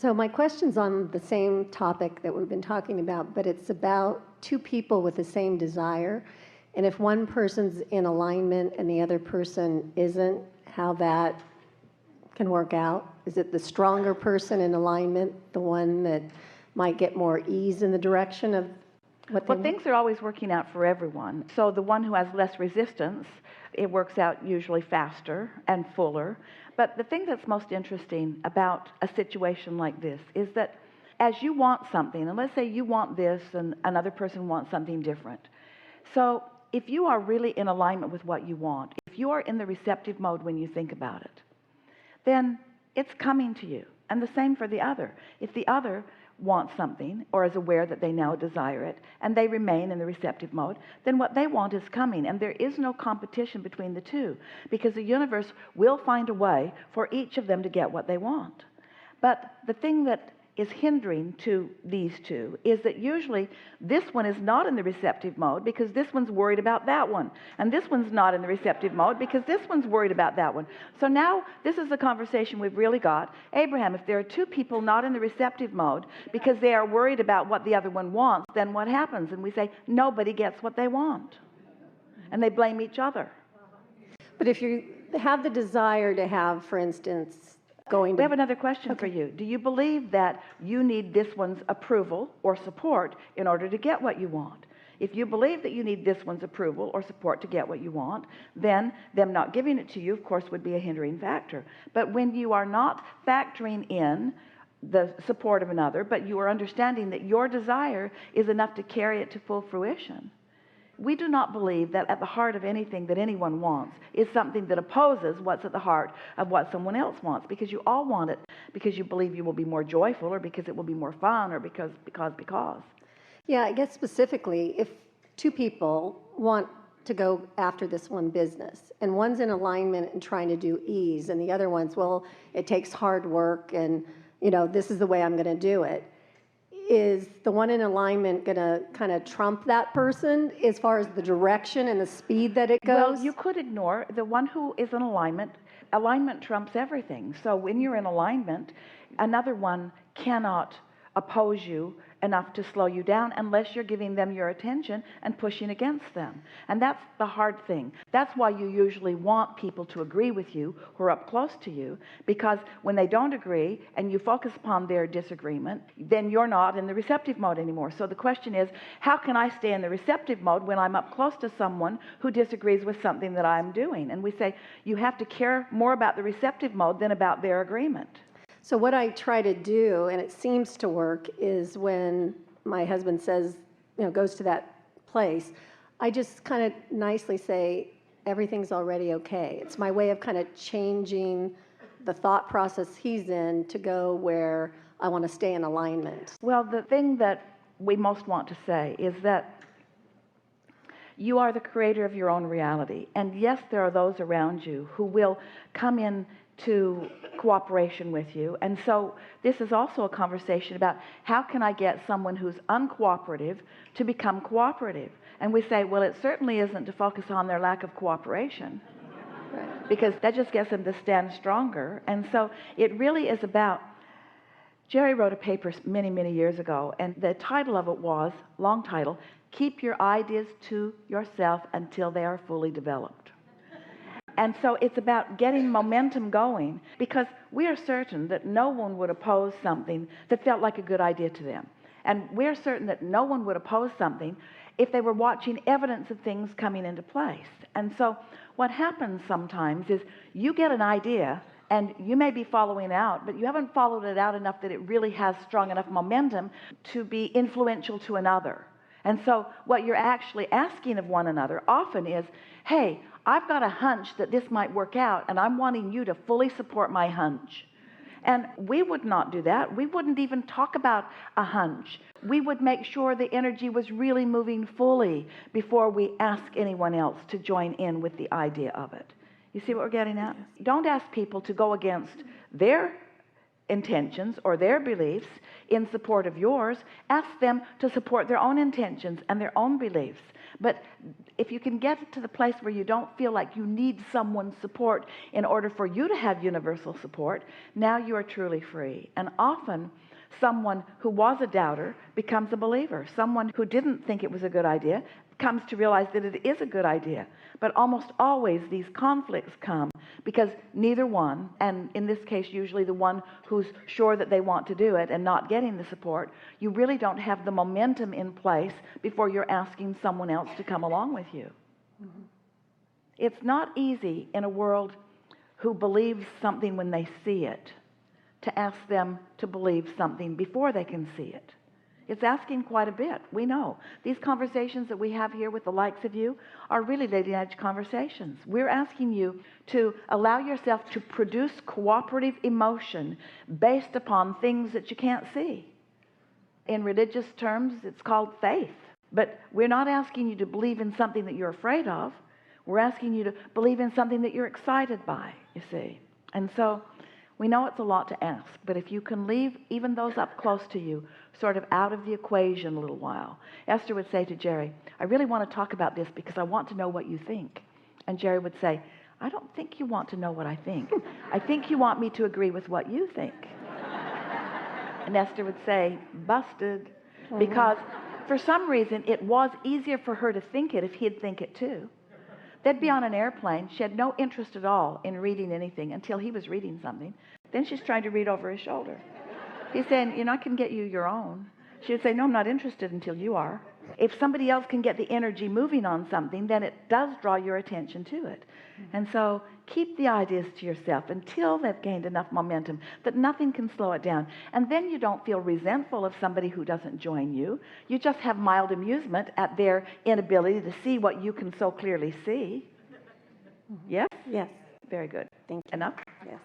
So my question's on the same topic that we've been talking about, but it's about two people with the same desire. And if one person's in alignment and the other person isn't, how that can work out? Is it the stronger person in alignment, the one that might get more ease in the direction of what they Well, things are always working out for everyone. So the one who has less resistance, it works out usually faster and fuller. But the thing that's most interesting about a situation like this is that as you want something, and let's say you want this and another person wants something different. So if you are really in alignment with what you want, if you are in the receptive mode when you think about it, then it's coming to you. And the same for the other. If the other wants something or is aware that they now desire it and they remain in the receptive mode, then what they want is coming, and there is no competition between the two, because the universe will find a way for each of them to get what they want. But the thing that is hindering to these two is that usually this one is not in the receptive mode because this one's worried about that one, and this one's not in the receptive mode because this one's worried about that one. So now this is the conversation we've really got. Abraham, if there are two people not in the receptive mode because they are worried about what the other one wants, then what happens? And we say nobody gets what they want, and they blame each other. But if you have the desire to have, for instance, we have another question for you. Do you believe that you need this one's approval or support in order to get what you want? If you believe that you need this one's approval or support to get what you want, then them not giving it to you, of course, would be a hindering factor. But when you are not factoring in the support of another, but you are understanding that your desire is enough to carry it to full fruition, we do not believe that at the heart of anything that anyone wants is something that opposes what's at the heart of what someone else wants, because you all want it because you believe you will be more joyful, or because it will be more fun, or because. Yeah, I guess specifically, if two people want to go after this one business and one's in alignment and trying to do ease, and the other one's, well, it takes hard work and, this is the way I'm going to do it. Is the one in alignment going to kind of trump that person as far as the direction and the speed that it goes? Well, you could ignore the one who is in alignment. Alignment trumps everything. So when you're in alignment, another one cannot oppose you enough to slow you down unless you're giving them your attention and pushing against them. And that's the hard thing. That's why you usually want people to agree with you who are up close to you, because when they don't agree and you focus upon their disagreement, then you're not in the receptive mode anymore. So the question is, how can I stay in the receptive mode when I'm up close to someone who disagrees with something that I'm doing? And we say you have to care more about the receptive mode than about their agreement. So what I try to do, and it seems to work, is when my husband says, goes to that place, I just kind of nicely say, everything's already okay. It's my way of kind of changing the thought process he's in to go where I want to stay in alignment. Well, the thing that we most want to say is that you are the creator of your own reality. And yes, there are those around you who will come in to cooperation with you. And so this is also a conversation about how can I get someone who's uncooperative to become cooperative? And we say, well, it certainly isn't to focus on their lack of cooperation, because that just gets them to stand stronger. And so it really is about, Jerry wrote a paper many, many years ago, and the title of it was, long title, Keep Your Ideas to Yourself Until They Are Fully Developed. And so it's about getting momentum going, because we are certain that no one would oppose something that felt like a good idea to them. And we're certain that no one would oppose something if they were watching evidence of things coming into place. And so what happens sometimes is you get an idea and you may be following out, but you haven't followed it out enough that it really has strong enough momentum to be influential to another. And so what you're actually asking of one another often is, hey, I've got a hunch that this might work out, and I'm wanting you to fully support my hunch. And we would not do that. We wouldn't even talk about a hunch. We would make sure the energy was really moving fully before we ask anyone else to join in with the idea of it. You see what we're getting at? Don't ask people to go against their intentions or their beliefs in support of yours. Ask them to support their own intentions and their own beliefs. But if you can get to the place where you don't feel like you need someone's support in order for you to have universal support, now you are truly free. And often someone who was a doubter becomes a believer. Someone who didn't think it was a good idea comes to realize that it is a good idea. But almost always these conflicts come because neither one, and in this case usually the one who's sure that they want to do it and not getting the support, you really don't have the momentum in place before you're asking someone else to come along with you. Mm-hmm. It's not easy in a world who believes something when they see it to ask them to believe something before they can see it. It's asking quite a bit. We know these conversations that we have here with the likes of you are really leading edge conversations. We're asking you to allow yourself to produce cooperative emotion based upon things that you can't see. In religious terms, it's called faith. But we're not asking you to believe in something that you're afraid of. We're asking you to believe in something that you're excited by, you see. And so we know it's a lot to ask, but if you can leave even those up close to you sort of out of the equation a little while. Esther would say to Jerry, I really want to talk about this because I want to know what you think. And Jerry would say, I don't think you want to know what I think. I think you want me to agree with what you think. And Esther would say, busted. Because for some reason it was easier for her to think it if he'd think it too. They'd be on an airplane. She had no interest at all in reading anything until he was reading something. Then she's trying to read over his shoulder. He's saying, I can get you your own. She would say, no, I'm not interested until you are. If somebody else can get the energy moving on something, then it does draw your attention to it. And so keep the ideas to yourself until they've gained enough momentum that nothing can slow it down. And then you don't feel resentful of somebody who doesn't join you. You just have mild amusement at their inability to see what you can so clearly see. Yes? Yes. Very good. Thank you. Enough? Yes.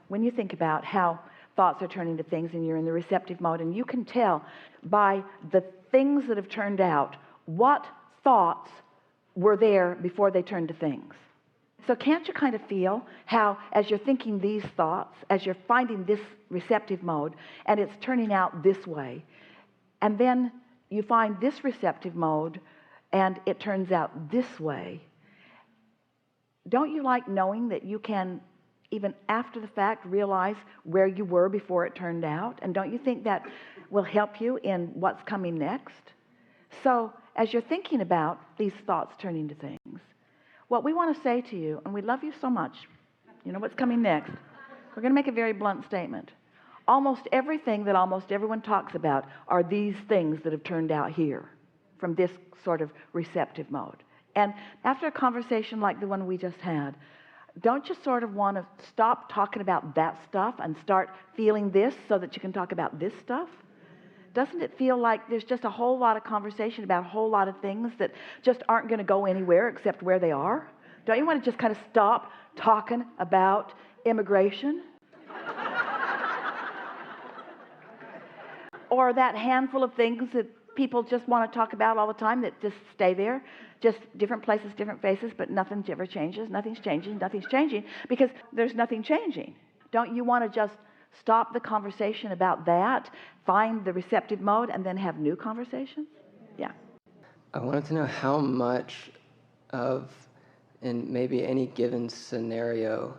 When you think about how thoughts are turning to things and you're in the receptive mode, and you can tell by the things that have turned out what thoughts were there before they turned to things. So can't you kind of feel how, as you're thinking these thoughts, as you're finding this receptive mode, and it's turning out this way, and then you find this receptive mode, and it turns out this way, don't you like knowing that you can, even after the fact, realize where you were before it turned out? And don't you think that will help you in what's coming next? So as you're thinking about these thoughts turning to things, what we want to say to you, and we love you so much, you know what's coming next, we're going to make a very blunt statement. Almost everything that almost everyone talks about are these things that have turned out here from this sort of receptive mode. And after a conversation like the one we just had, don't you sort of want to stop talking about that stuff and start feeling this so that you can talk about this stuff? Doesn't it feel like there's just a whole lot of conversation about a whole lot of things that just aren't going to go anywhere except where they are? Don't you want to just kind of stop talking about immigration? Or that handful of things that people just want to talk about all the time that just stay there, just different places, different faces, but nothing ever changes, nothing's changing because there's nothing changing. Don't you want to just stop the conversation about that, find the receptive mode, and then have new conversations? Yeah. I wanted to know how much of, in maybe any given scenario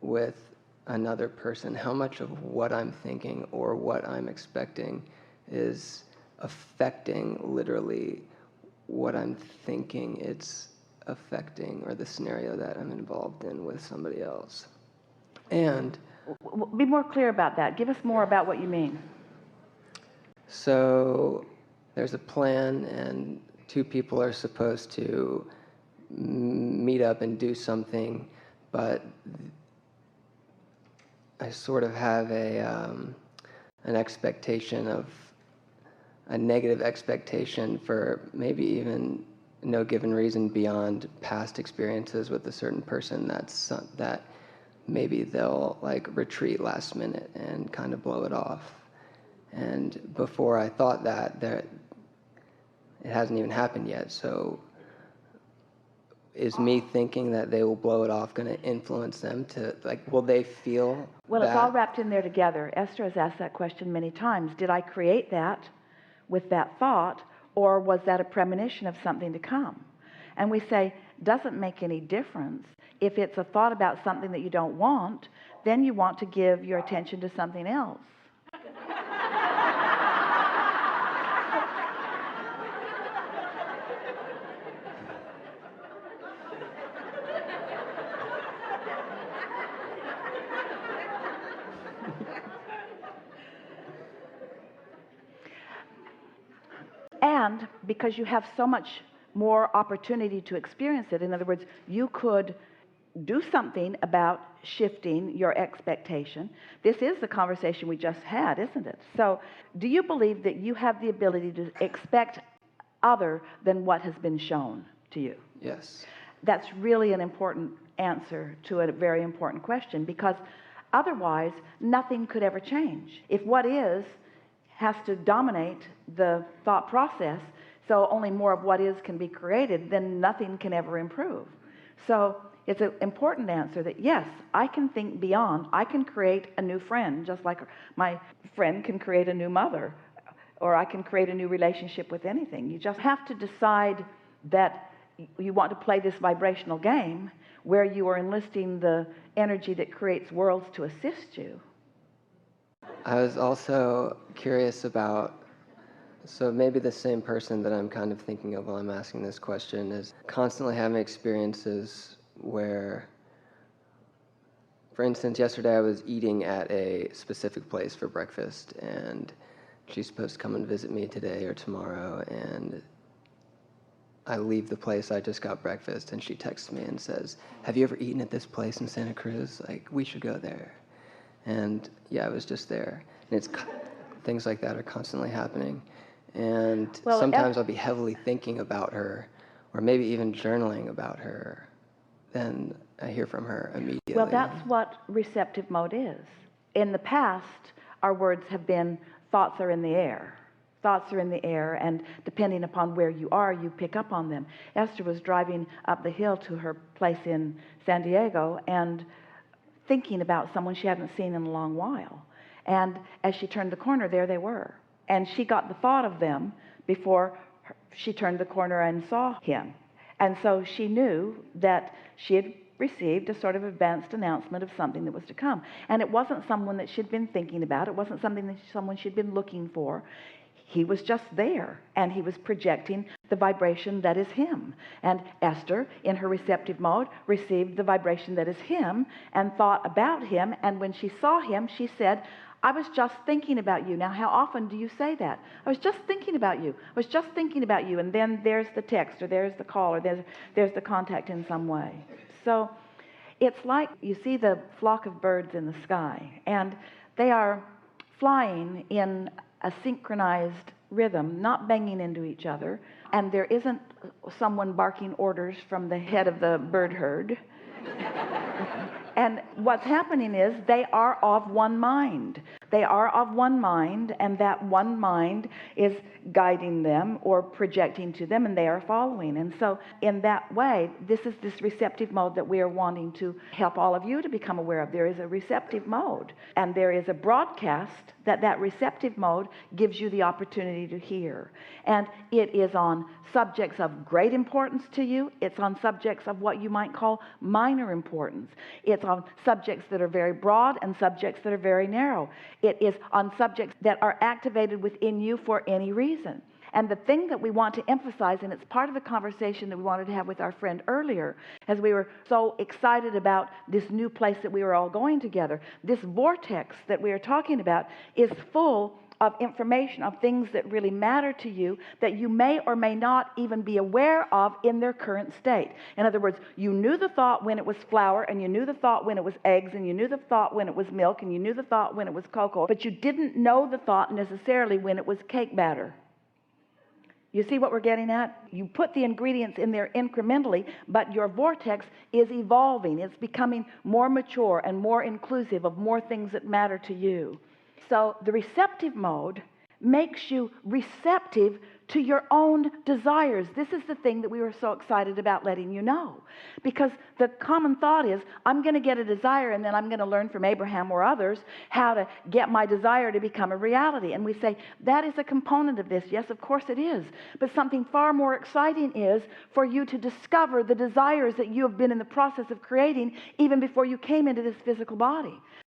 with another person, how much of what I'm thinking or what I'm expecting is affecting literally what I'm thinking it's affecting, or the scenario that I'm involved in with somebody else. And be more clear about that. Give us more about what you mean. So there's a plan and two people are supposed to meet up and do something, but I sort of have an expectation of a negative expectation for maybe even no given reason beyond past experiences with a certain person that maybe they'll like retreat last minute and kind of blow it off. And before I thought that, it hasn't even happened yet. So is me thinking that they will blow it off going to influence them to, like, will they feel Well, that? it's all wrapped in there together. Esther has asked that question many times. Did I create that with that thought, or was that a premonition of something to come? And we say, doesn't make any difference. If it's a thought about something that you don't want, then you want to give your attention to something else. And because you have so much more opportunity to experience it, in other words, you could do something about shifting your expectation. This is the conversation we just had, isn't it? So do you believe that you have the ability to expect other than what has been shown to you? Yes. That's really an important answer to a very important question, because otherwise nothing could ever change. If what is has to dominate the thought process, so only more of what is can be created, then nothing can ever improve. So it's an important answer that, yes, I can think beyond. I can create a new friend, just like my friend can create a new mother, or I can create a new relationship with anything. You just have to decide that you want to play this vibrational game where you are enlisting the energy that creates worlds to assist you. I was also curious about, so maybe the same person that I'm kind of thinking of while I'm asking this question is constantly having experiences where, for instance, yesterday I was eating at a specific place for breakfast, and she's supposed to come and visit me today or tomorrow, and I leave the place, I just got breakfast, and she texts me and says, have you ever eaten at this place in Santa Cruz? Like, we should go there. And yeah, I was just there. And it's things like that are constantly happening. And Well, sometimes I'll be heavily thinking about her, or maybe even journaling about her. Then I hear from her immediately. Well, that's what receptive mode is. In the past, our words have been, thoughts are in the air. Thoughts are in the air, and depending upon where you are, you pick up on them. Esther was driving up the hill to her place in San Diego and thinking about someone she hadn't seen in a long while. And as she turned the corner, there they were. And she got the thought of them before she turned the corner and saw him. And so she knew that she had received a sort of advanced announcement of something that was to come. And it wasn't someone that she'd been thinking about. It wasn't someone she'd been looking for. He was just there, and he was projecting the vibration that is him. And Esther, in her receptive mode, received the vibration that is him and thought about him. And when she saw him, she said, I was just thinking about you. Now, how often do you say that? I was just thinking about you. I was just thinking about you. And then there's the text, or there's the call, or there's the contact in some way. So it's like you see the flock of birds in the sky, and they are flying in a synchronized rhythm, not banging into each other, and there isn't someone barking orders from the head of the bird herd. And what's happening is they are of one mind. They are of one mind, and that one mind is guiding them or projecting to them, and they are following. And so in that way, this is this receptive mode that we are wanting to help all of you to become aware of. There is a receptive mode, and there is a broadcast that receptive mode gives you the opportunity to hear. And it is on subjects of great importance to you. It's on subjects of what you might call minor importance. It's on subjects that are very broad and subjects that are very narrow. It is on subjects that are activated within you for any reason. And the thing that we want to emphasize, and it's part of the conversation that we wanted to have with our friend earlier, as we were so excited about this new place that we were all going together, this vortex that we are talking about is full of information, of things that really matter to you that you may or may not even be aware of in their current state. In other words, you knew the thought when it was flour, and you knew the thought when it was eggs, and you knew the thought when it was milk, and you knew the thought when it was cocoa, but you didn't know the thought necessarily when it was cake batter. You see what we're getting at? You put the ingredients in there incrementally, but your vortex is evolving. It's becoming more mature and more inclusive of more things that matter to you. So the receptive mode makes you receptive to your own desires. This is the thing that we were so excited about letting you know. Because the common thought is, I'm going to get a desire and then I'm going to learn from Abraham or others how to get my desire to become a reality. And we say, that is a component of this. Yes, of course it is. But something far more exciting is for you to discover the desires that you have been in the process of creating even before you came into this physical body.